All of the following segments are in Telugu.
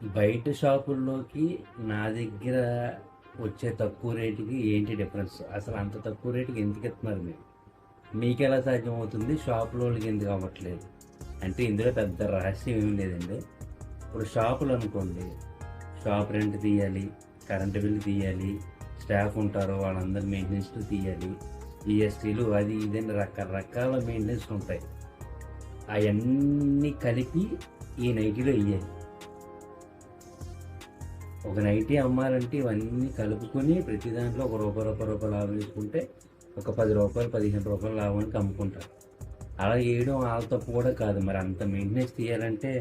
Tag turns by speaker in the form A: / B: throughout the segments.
A: బయట షాపుల్లోకి నా దగ్గర వచ్చే తక్కువ రేటుకి ఏంటి డిఫరెన్స్? అసలు అంత తక్కువ రేటుకి ఎందుకు ఇస్తున్నారు మీరు? మీకు ఎలా సాధ్యం అవుతుంది, షాపుల వాళ్ళకి ఎందుకు అవ్వట్లేదు? అంటే ఇందులో పెద్ద రహస్యం ఏమి లేదండి. ఇప్పుడు షాపులు అనుకోండి, షాప్ రెంట్ తీయాలి, కరెంటు బిల్లు తీయాలి, స్టాఫ్ ఉంటారు వాళ్ళందరూ మెయింటెనెన్స్ తీయాలి, జిఎస్టీలు అది ఇదని రకరకాల మెయింటెనెన్స్ ఉంటాయి. అవన్నీ కలిపి ఈ నైటీలో ఇయ్యాలి. ఒక నైటీ అమ్మాలంటే ఇవన్నీ కలుపుకొని ప్రతి దాంట్లో రూపాయి లాభం వేసుకుంటే ఒక 10 రూపాయలు 15 రూపాయల లాభానికి అమ్ముకుంటారు. అలా వేయడం వాళ్ళ తప్పు కూడా కాదు. మరి అంత మెయింటెనెన్స్ తీయాలంటే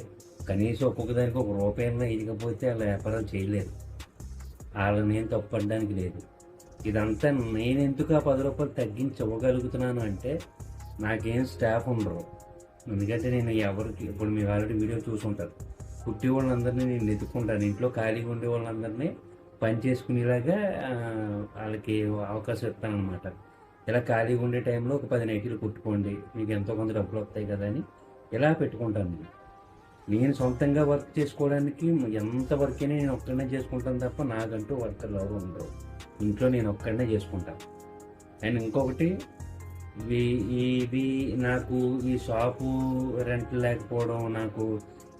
A: కనీసం ఒక్కొక్క దానికి ₹1 ఇవ్వకపోతే వాళ్ళ వ్యాపారం చేయలేరు. వాళ్ళని నేను తప్పడానికి లేదు. ఇదంతా నేను ఎందుకు ఆ ₹10 తగ్గించి ఇవ్వగలుగుతున్నాను అంటే నాకేం స్టాఫ్ ఉండరు. ఎందుకంటే నేను ఎవరికి ఇప్పుడు మీరు ఆల్రెడీ వీడియో చూసుంటారు. కుట్టి వాళ్ళందరినీ నేను ఎత్తుకుంటాను. ఇంట్లో ఖాళీగా ఉండే వాళ్ళందరినీ పని చేసుకునేలాగా వాళ్ళకి అవకాశం ఇస్తానమాట. ఇలా ఖాళీగా ఉండే టైంలో ఒక 10 నైటీలు కుట్టుకోండి, మీకు ఎంతో కొంత డబ్బులు వస్తాయి కదా అని ఇలా పెట్టుకుంటాను. నేను సొంతంగా వర్క్ చేసుకోవడానికి ఎంత వర్క్ అయినా నేను ఒక్కడనే చేసుకుంటాను తప్ప నాకంటూ వర్కర్లు ఎవరు ఉండరు. ఇంట్లో నేను ఒక్కడనే చేసుకుంటాను. అండ్ ఇంకొకటి, ఇది నాకు ఈ షాపు రెంట్ లేకపోవడం, నాకు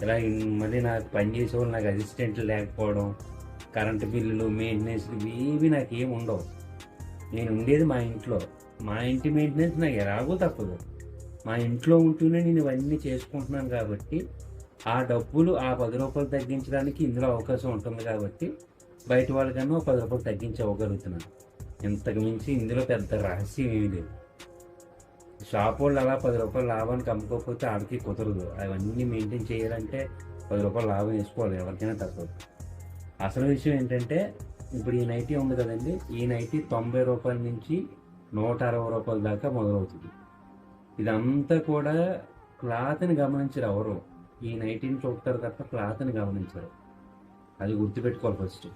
A: ఇలా మళ్ళీ నాకు పని చేసేవాళ్ళు నాకు అసిస్టెంట్లు లేకపోవడం, కరెంటు బిల్లులు, మెయింటెనెన్స్ ఇవి నాకు ఏమి ఉండవు. నేను ఉండేది మా ఇంట్లో. మా ఇంటి మెయింటెనెన్స్ నాకు ఎలాగో తప్పదు. మా ఇంట్లో ఉంటూనే నేను ఇవన్నీ చేసుకుంటున్నాను కాబట్టి ఆ డబ్బులు ఆ ₹10 తగ్గించడానికి ఇందులో అవకాశం ఉంటుంది కాబట్టి బయట వాళ్ళకన్నా ఒక ₹10 తగ్గించి ఇవ్వగలుగుతున్నాను. ఇంతకు మించి ఇందులో పెద్ద రహస్యం ఏమీ లేదు. షాప్ వాళ్ళు అలా ₹10 లాభానికి అమ్ముకోకపోతే ఆడికి కుదరదు. అవన్నీ మెయింటైన్ చేయాలంటే ₹10 లాభం వేసుకోవాలి, ఎవరికైనా తప్పదు. అసలు విషయం ఏంటంటే, ఇప్పుడు ఈ నైటీ ఉంది కదండి, ఈ నైటీ ₹90 నుంచి ₹160 దాకా మొదలవుతుంది. ఇదంతా కూడా క్లాత్ని గమనించరు ఎవరు. ఈ నైటీని చూపుతారు తప్ప క్లాత్ని గమనించరు. అది గుర్తుపెట్టుకోవాలి ఫస్ట్.